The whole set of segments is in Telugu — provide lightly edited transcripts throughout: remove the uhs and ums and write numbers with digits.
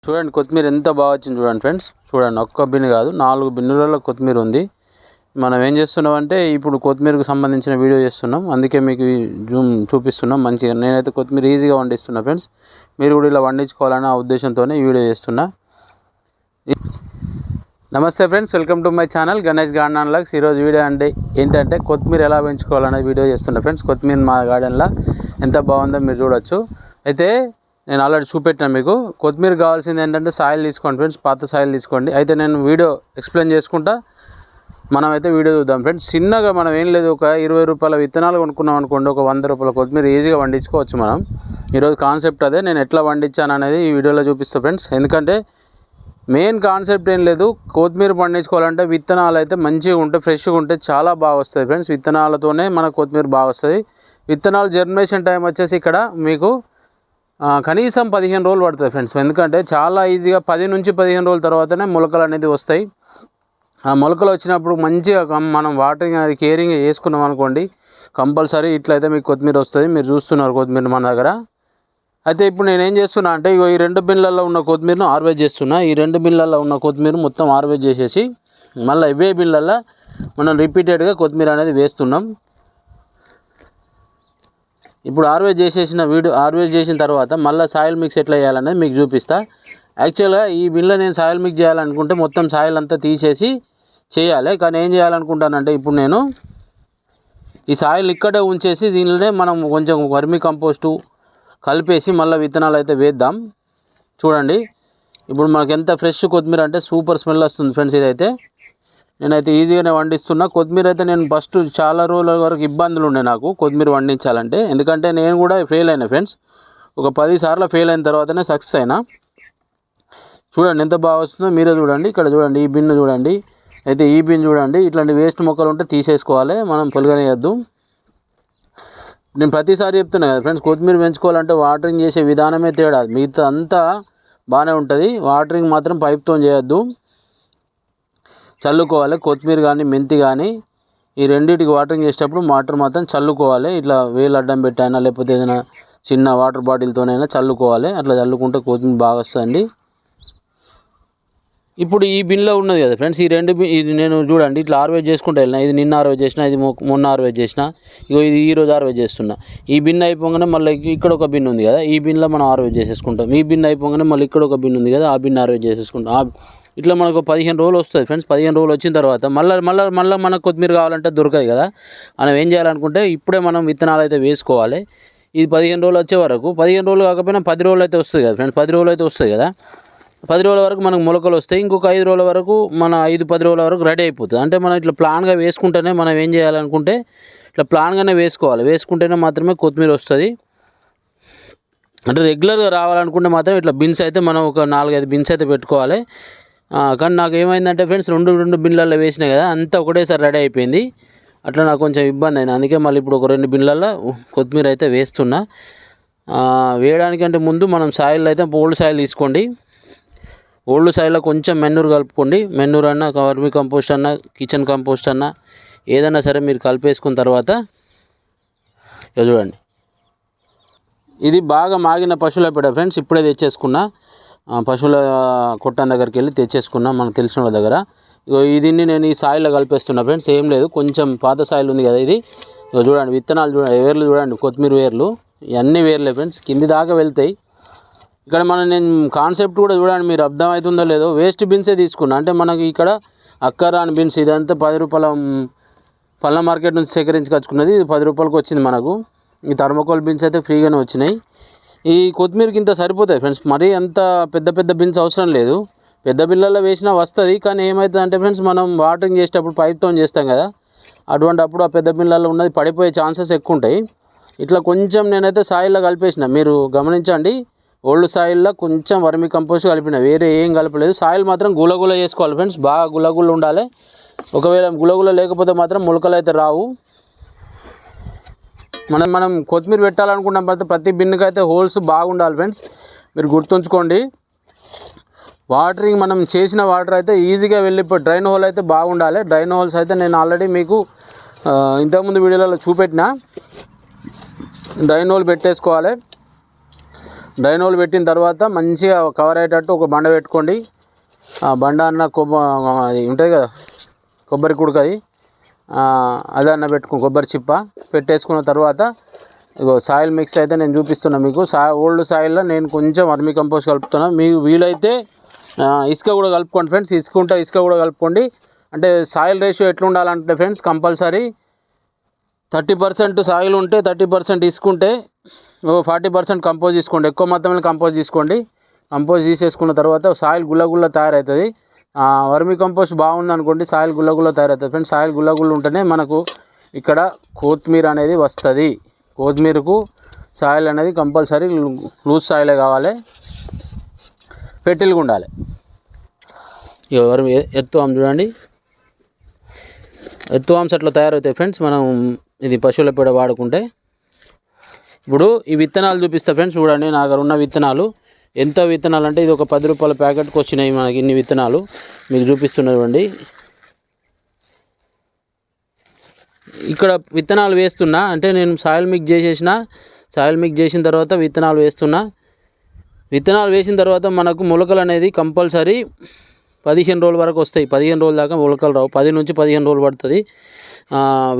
చూడండి కొత్తిమీర ఎంత బాగా వచ్చింది చూడండి ఫ్రెండ్స్. చూడండి ఒక్క బిన్ను కాదు 4 బిన్నులలో కొత్తిమీర ఉంది. మనం ఏం చేస్తున్నాం అంటే ఇప్పుడు కొత్తిమీరకు సంబంధించిన వీడియో చేస్తున్నాం. అందుకే మీకు చూపిస్తున్నాం మంచిగా. నేనైతే కొత్తిమీర ఈజీగా వండిస్తున్నా ఫ్రెండ్స్. మీరు కూడా ఇలా వండించుకోవాలన్న ఉద్దేశంతోనే ఈ వీడియో చేస్తున్నా. నమస్తే friends, welcome to my channel Ganesh garden and vlogs. ఈరోజు వీడియో అంటే ఏంటంటే కొత్తిమీర ఎలా పెంచుకోవాలనే వీడియో చేస్తున్నా ఫ్రెండ్స్. కొత్తిమీర మా గార్డెన్లో ఎంత బాగుందో మీరు చూడొచ్చు. అయితే నేను ఆల్రెడీ చూపెట్టినా మీకు. కొత్తిమీర కావాల్సింది ఏంటంటే సాయిల్ తీసుకోండి ఫ్రెండ్స్, పాత సాయిల్ తీసుకోండి. అయితే నేను వీడియో ఎక్స్ప్లెయిన్ చేసుకుంటా మనమైతే వీడియో చూద్దాం ఫ్రెండ్స్. చిన్నగా మనం ఏం లేదు, ఒక 20 రూపాయల విత్తనాలు కొనుక్కున్నాం అనుకోండి, ఒక 100 రూపాయల కొత్తిమీర ఈజీగా వండించుకోవచ్చు మనం. ఈరోజు కాన్సెప్ట్ అదే, నేను ఎట్లా వండించాను అనేది ఈ వీడియోలో చూపిస్తాను ఫ్రెండ్స్. ఎందుకంటే మెయిన్ కాన్సెప్ట్ ఏం లేదు, కొత్తిమీర పండించుకోవాలంటే విత్తనాలు అయితే మంచిగా ఉంటే ఫ్రెష్గా ఉంటే చాలా బాగా వస్తాయి ఫ్రెండ్స్. విత్తనాలతోనే మన కొత్తిమీర బాగా వస్తుంది. విత్తనాలు జర్మినేషన్ టైం వచ్చేసి ఇక్కడ మీకు కనీసం 15 రోజులు పడుతుంది ఫ్రెండ్స్. ఎందుకంటే చాలా ఈజీగా 10 నుంచి 15 రోజుల తర్వాతనే మొలకలు అనేది వస్తాయి. ఆ మొలకలు వచ్చినప్పుడు మంచిగా మనం వాటరింగ్ అనేది కేరింగ్ చేసుకున్నాం అనుకోండి, కంపల్సరీ ఇట్లయితే మీకు కొత్తిమీర వస్తుంది. మీరు చూస్తున్నారు కొత్తిమీర మన దగ్గర. అయితే ఇప్పుడు నేను ఏం చేస్తున్నా అంటే ఈ 2 బిన్లలో ఉన్న కొత్తిమీరను హార్వెస్ట్ చేస్తున్నా. ఈ 2 బిన్లలో ఉన్న కొత్తిమీర మొత్తం హార్వెస్ట్ చేసేసి మళ్ళీ ఇవే బిన్లలో మనం రిపీటెడ్గా కొత్తిమీర అనేది వేస్తున్నాం. ఇప్పుడు హార్వెస్ట్ చేసిన తర్వాత మళ్ళీ సాయిల్ మిక్స్ ఎట్లా చేయాలనేది మీకు చూపిస్తా. యాక్చువల్గా ఈ బిన్లో నేను సాయిల్ మిక్స్ చేయాలనుకుంటే మొత్తం సాయిల్ అంతా తీసేసి చేయాలి. కానీ ఏం చేయాలనుకుంటానంటే ఇప్పుడు నేను ఈ సాయిల్ ఇక్కడే ఉంచేసి దీనిలోనే మనం కొంచెం వర్మీ కంపోస్టు కలిపేసి మళ్ళీ విత్తనాలు అయితే వేద్దాం. చూడండి ఇప్పుడు మనకి ఎంత ఫ్రెష్ కొత్తిమీర అంటే సూపర్ స్మెల్ వస్తుంది ఫ్రెండ్స్. ఇదైతే నేనైతే ఈజీగానే వండిస్తున్నా. కొత్తిమీర అయితే నేను ఫస్ట్ చాలా రోజుల వరకు ఇబ్బందులు ఉండే నాకు కొత్తిమీర వండించాలంటే. ఎందుకంటే నేను కూడా ఫెయిల్ అయినా ఫ్రెండ్స్. ఒక 10 సార్లు ఫెయిల్ అయిన తర్వాతనే సక్సెస్ అయినా. చూడండి ఎంత బాగా వస్తుందో మీరే చూడండి. ఇక్కడ చూడండి ఈ బిన్ను చూడండి. అయితే ఈ బిన్ చూడండి, ఇట్లాంటి వేస్ట్ మొక్కలు ఉంటే తీసేసుకోవాలి, మనం పొలగనేయద్దు. నేను ప్రతిసారి చెప్తున్నా కదా ఫ్రెండ్స్, కొత్తిమీర పెంచుకోవాలంటే వాటరింగ్ చేసే విధానమే తేడా. మిగతా అంతా బాగానే ఉంటుంది, వాటరింగ్ మాత్రం పైప్తో చేయొద్దు. చల్లుకోవాలి. కొత్తిమీర కానీ మెంతి కానీ ఈ రెండింటికి వాటరింగ్ చేసేటప్పుడు వాటర్ మాత్రం చల్లుకోవాలి. ఇట్లా వేలు అడ్డం పెట్టైనా లేకపోతే ఏదైనా చిన్న వాటర్ బాటిల్తోనైనా చల్లుకోవాలి. అట్లా చల్లుకుంటే కొత్తిమీర బాగా వస్తుందండి. ఇప్పుడు ఈ బిన్లో ఉన్నది కదా ఫ్రెండ్స్, ఇది నేను చూడండి ఇట్లా హార్వెస్ట్ చేసుకుంటూ వెళ్ళినా. ఇది నిన్న హార్వెస్ట్ చేసిన, ఇది మొన్న హార్వెస్ట్ చేసిన, ఇది ఈరోజు హార్వెస్ట్ చేస్తున్నా. ఈ బిన్ అయిపోగానే మళ్ళీ ఇక్కడ ఒక బిన్ ఉంది కదా, ఈ బిన్లో మనం హార్వెస్ట్ చేసేసుకుంటాం. ఈ బిన్ అయిపోగానే మళ్ళీ ఇక్కడ ఒక బిన్ ఉంది కదా, ఆ బిన్ హార్వెస్ట్ చేసేసుకుంటాం. ఇట్లా మనకు 15 రోజులు వస్తుంది ఫ్రెండ్స్. 15 రోజులు వచ్చిన తర్వాత మళ్ళీ మనకు కొత్తిమీర కావాలంటే దొరకదు కదా. మనం ఏం చేయాలనుకుంటే ఇప్పుడే మనం విత్తనాలు అయితే వేసుకోవాలి. ఇది 15 రోజులు వచ్చే వరకు, 15 రోజులు కాకపోయినా 10 రోజులు అయితే వస్తుంది కదా ఫ్రెండ్స్. 10 రోజులు అయితే వస్తుంది కదా. 10 రోజుల వరకు మనకు మొలకలు వస్తాయి. ఇంకొక 5 రోజుల వరకు మన 5-10 రోజుల వరకు రెడీ అయిపోతుంది. అంటే మనం ఇట్లా ప్లాన్గా వేసుకుంటేనే మనం ఏం చేయాలనుకుంటే ఇట్లా ప్లాన్గానే వేసుకోవాలి. వేసుకుంటేనే మాత్రమే కొత్తిమీర వస్తుంది. అంటే రెగ్యులర్గా రావాలనుకుంటే మాత్రం ఇట్లా బిన్స్ అయితే మనం ఒక 4-5 బిన్స్ అయితే పెట్టుకోవాలి. కానీ నాకు ఏమైందంటే ఫ్రెండ్స్, 2 బిన్లలో వేసినాయి కదా, అంతా ఒకటేసారి రెడీ అయిపోయింది. అట్లా నాకు కొంచెం ఇబ్బంది అయింది. అందుకే మళ్ళీ ఇప్పుడు ఒక 2 బిన్లలో కొత్తిమీర అయితే వేస్తున్నా. వేయడానికంటే ముందు మనం సాయిల్ అయితే ఓల్డ్ సాయిల్ తీసుకోండి. ఓల్డ్ సాయిల్లో కొంచెం మెన్నూరు కలుపుకోండి. మెన్నూరు అన్న, వర్మీ కంపోస్ట్ అన్న, కిచెన్ కంపోస్ట్ అన్న ఏదైనా సరే మీరు కలిపేసుకున్న తర్వాత చూడండి. ఇది బాగా మాగిన పశువుల పేడ ఫ్రెండ్స్. ఇప్పుడే తెచ్చేసుకున్నా, పశువుల కొట్టం దగ్గరికి వెళ్ళి తెచ్చేసుకున్నా మనకు తెలిసిన వాళ్ళ దగ్గర. దీన్ని నేను ఈ సాయిల్లో కలిపేస్తున్నా ఫ్రెండ్స్. ఏం లేదు, కొంచెం పాత సాయిల్ ఉంది కదా ఇది. చూడండి విత్తనాలు చూడండి, వేర్లు చూడండి, కొత్తిమీర వేర్లు ఇవన్నీ వేర్లే ఫ్రెండ్స్, కింది దాకా వెళ్తాయి. ఇక్కడ నేను కాన్సెప్ట్ కూడా చూడండి, మీరు అర్థమవుతుందో లేదో. వేస్ట్ బిన్సే తీసుకున్నా. అంటే మనకి ఇక్కడ అక్కరాని బిన్స్, ఇదంతా 10 రూపాయల పళ్ళ మార్కెట్ నుంచి సేకరించుకొచ్చుకున్నది. ఇది 10 రూపాయలకు వచ్చింది మనకు. ఈ థర్మోకోల్ బిన్స్ అయితే ఫ్రీగానే వచ్చినాయి. ఈ కొత్తిమీరకి ఇంత సరిపోతాయి ఫ్రెండ్స్. మరీ అంత పెద్ద బిన్స్ అవసరం లేదు. పెద్ద బిళ్ళల్లో వేసినా వస్తుంది. కానీ ఏమవుతుంది అంటే ఫ్రెండ్స్, మనం వాటరింగ్ చేసేటప్పుడు పైప్తో చేస్తాం కదా, అప్పుడు ఆ పెద్ద బిళ్ళల్లో ఉన్నది పడిపోయే ఛాన్సెస్ ఎక్కువ ఉంటాయి. ఇట్లా కొంచెం నేనైతే సాయిల్లో కలిపేసిన, మీరు గమనించండి. ఓల్డ్ సాయిల్లో కొంచెం వర్మీ కంపోస్ట్ కలిపిన, వేరే ఏం కలపలేదు. సాయిల్ మాత్రం గులగుల చేసుకోవాలి ఫ్రెండ్స్, బాగా గులగుల ఉండాలి. ఒకవేళ గులగుల లేకపోతే మాత్రం మొలకలు అయితే రావు. మనం కొత్తిమీర పెట్టాలనుకున్న ప్రతి బిన్నుకి అయితే హోల్స్ బాగుండాలి ఫ్రెండ్స్. మీరు గుర్తుంచుకోండి. వాటరింగ్ మనం చేసిన వాటర్ అయితే ఈజీగా వెళ్ళిపోయి డ్రైన్ హోల్ అయితే బాగుండాలి. డ్రైన్ హోల్స్ అయితే నేను ఆల్రెడీ మీకు ఇంతకుముందు వీడియోలలో చూపెట్టిన. డ్రైన్ హోల్ పెట్టేసుకోవాలి. డ్రైన్ హోల్ పెట్టిన తర్వాత మంచిగా కవర్ అయ్యేటట్టు ఒక బండ పెట్టుకోండి. ఆ బండ అన్న అది ఉంటుంది కదా కొబ్బరి కుడుకది, అదన్న కొబ్బరి చిప్ప పెట్టేసుకున్న తర్వాత ఇగో సాయిల్ మిక్స్ అయితే నేను చూపిస్తున్నా మీకు. ఓల్డ్ సాయిల్లో నేను కొంచెం వర్మీ కంపోస్ట్ కలుపుతున్నా. మీకు వీలైతే ఇసుక కూడా కలుపుకోండి ఫ్రెండ్స్. ఇసుక కూడా కలుపుకోండి. అంటే సాయిల్ రేషియో ఎట్లా ఉండాలంటే ఫ్రెండ్స్, కంపల్సరీ 30% సాయిల్ ఉంటే 30% ఇసుక ఉంటే 40% కంపోజ్ తీసుకోండి. ఎక్కువ మొత్తంలో కంపోజ్ తీసుకోండి. కంపోజ్ తీసేసుకున్న తర్వాత సాయిల్ గుల్లగుల్ల తయారవుతుంది. వర్మీ కంపోస్ట్ బాగుందనుకోండి సాయిల్ గుల్లగుల్ల తయారవుతుంది ఫ్రెండ్స్. సాయిల్ గుల్లగుల్ల ఉంటేనే మనకు ఇక్కడ కొత్తిమీర అనేది వస్తుంది. కొత్తిమీరకు సాయిల్ అనేది కంపల్సరీ లూజ్ సాయిలే కావాలి, పెట్టిల్గా ఉండాలి. ఎవరు ఎర్త్వామ్ చూడండి, ఎర్త్వామ్స్ అట్లా తయారవుతాయి ఫ్రెండ్స్ మనం ఇది పశువుల పేడ వాడుకుంటే. ఇప్పుడు ఈ విత్తనాలు చూపిస్తా ఫ్రెండ్స్. చూడండి నా దగ్గర ఉన్న విత్తనాలు. ఎంత విత్తనాలు అంటే ఇది ఒక 10 రూపాయల ప్యాకెట్కి వచ్చినాయి మనకి ఇన్ని విత్తనాలు మీకు చూపిస్తున్నటువంటి. ఇక్కడ విత్తనాలు వేస్తున్నా అంటే నేను సాయిల్ మిక్స్ చేసిన తర్వాత విత్తనాలు వేస్తున్నా. విత్తనాలు వేసిన తర్వాత మనకు మొలకలు అనేది కంపల్సరీ 15 రోజుల వరకు వస్తాయి. 15 రోజుల దాకా మొలకలు రావు. 10 నుంచి 15 రోజులు పడుతుంది.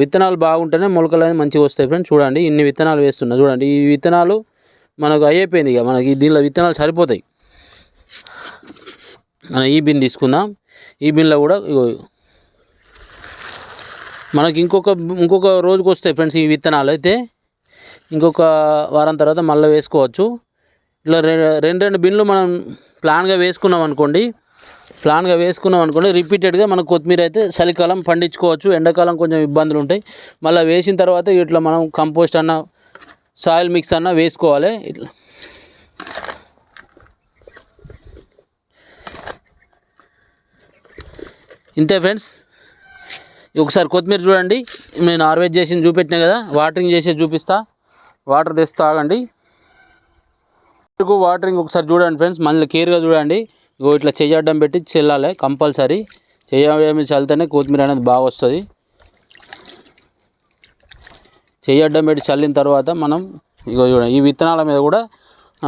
విత్తనాలు బాగుంటేనే మొలకలు అనేది మంచిగా వస్తాయి ఫ్రెండ్స్. చూడండి ఇన్ని విత్తనాలు వేస్తున్నా. చూడండి ఈ విత్తనాలు మనకు అయిపోయింది. ఇక మనకి దీనిలో విత్తనాలు సరిపోతాయి. మనం ఈ బిన్ తీసుకుందాం. ఈ బిన్లో కూడా మనకి ఇంకొక రోజుకి వస్తాయి ఫ్రెండ్స్ ఈ విత్తనాలు. అయితే ఇంకొక వారం తర్వాత మళ్ళీ వేసుకోవచ్చు. ఇట్లా రెండు బిన్లు మనం ప్లాన్గా వేసుకున్నాం అనుకోండి రిపీటెడ్గా మనకు కొత్తిమీర అయితే చలికాలం పండించుకోవచ్చు. ఎండాకాలం కొంచెం ఇబ్బందులు ఉంటాయి. మళ్ళీ వేసిన తర్వాత ఇట్లా మనం కంపోస్ట్ అన్న సాయిల్ మిక్స్ అన్న వేసుకోవాలి. ఇట్లా ఇంతే ఫ్రెండ్స్. ఒకసారి కొత్తిమీర చూడండి, నేను హార్వెస్ట్ చేసి చూపెట్టినా కదా, వాటరింగ్ చేసి చూపిస్తా. వాటర్ తెస్తా ఆగండి. వాటరింగ్ ఒకసారి చూడండి ఫ్రెండ్స్, మళ్ళీ కేర్గా చూడండి. ఇట్లా చెయ్యడ్డం పెట్టి చల్లాలి కంపల్సరీ. చెయ్యి చల్లితేనే కొత్తిమీర అనేది బాగా వస్తుంది. చెయ్యడ్డం పెట్టి చల్లిన తర్వాత మనం చూడండి ఈ విత్తనాల మీద కూడా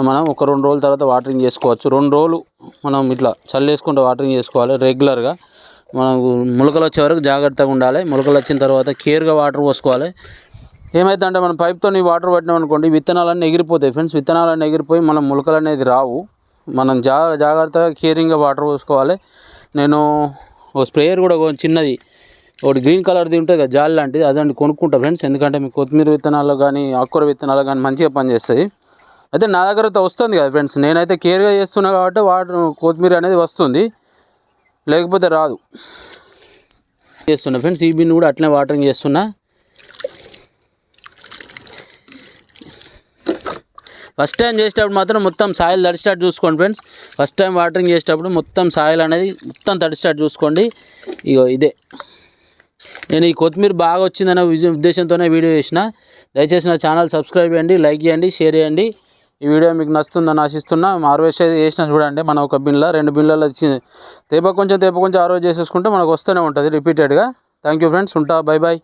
మనం ఒక 2 రోజుల తర్వాత వాటరింగ్ చేసుకోవచ్చు. 2 రోజులు మనం ఇట్లా చల్లేసుకుంటూ వాటరింగ్ చేసుకోవాలి రెగ్యులర్గా. మనకు మొలకలు వచ్చే వరకు జాగ్రత్తగా ఉండాలి. మొలకలు వచ్చిన తర్వాత కేర్గా వాటర్ పోసుకోవాలి. ఏమైతుందంటే మనం పైప్తో వాటర్ పట్టినాం అనుకోండి విత్తనాలన్నీ ఎగిరిపోతాయి ఫ్రెండ్స్. విత్తనాలన్నీ ఎగిరిపోయి మనం మొలకలు అనేది రావు. మనం జాగ్రత్తగా కేరింగ్గా వాటర్ పోసుకోవాలి. నేను ఒక స్ప్రేయర్ కూడా చిన్నది ఒకటి గ్రీన్ కలర్ది ఉంటుంది కదా జాలి లాంటిది, అదండి కొనుక్కుంటా ఫ్రెండ్స్. ఎందుకంటే మీకు కొత్తిమీర విత్తనాలు కానీ ఆకుకూర విత్తనాలు కానీ మంచిగా పనిచేస్తుంది. అయితే నా దగ్గర వస్తుంది కదా ఫ్రెండ్స్, నేనైతే కేర్గా చేస్తున్నా కాబట్టి కొత్తిమీర అనేది వస్తుంది, లేకపోతే రాదు. చేస్తున్నా ఫ్రెండ్స్. ఈ బిన్ కూడా అట్లనే వాటరింగ్ చేస్తున్నా. ఫస్ట్ టైం చేసేటప్పుడు మాత్రం మొత్తం సాయిల్ తడిచేటట్టు చూసుకోండి ఫ్రెండ్స్. ఫస్ట్ టైం వాటరింగ్ చేసేటప్పుడు మొత్తం సాయిల్ అనేది మొత్తం తడిచేటట్టు చూసుకోండి. ఇదే నేను ఈ కొత్తిమీర బాగా వచ్చిందనే ఉద్దేశంతోనే వీడియో చేసిన. దయచేసి నా ఛానల్ సబ్స్క్రైబ్ చేయండి, లైక్ చేయండి, షేర్ చేయండి. ఈ వీడియో మీకు నచ్చుతుందని ఆశిస్తున్నా. హార్వెస్ట్ చేసిన చూడండి మనం ఒక బిన్లో 2 బిన్లలో తేప కొంచెం హార్వెస్ట్ చేసేసుకుంటే మనకు వస్తూనే ఉంటుంది రిపీటెడ్గా. Thank you friends. ఉంటా. Bye bye.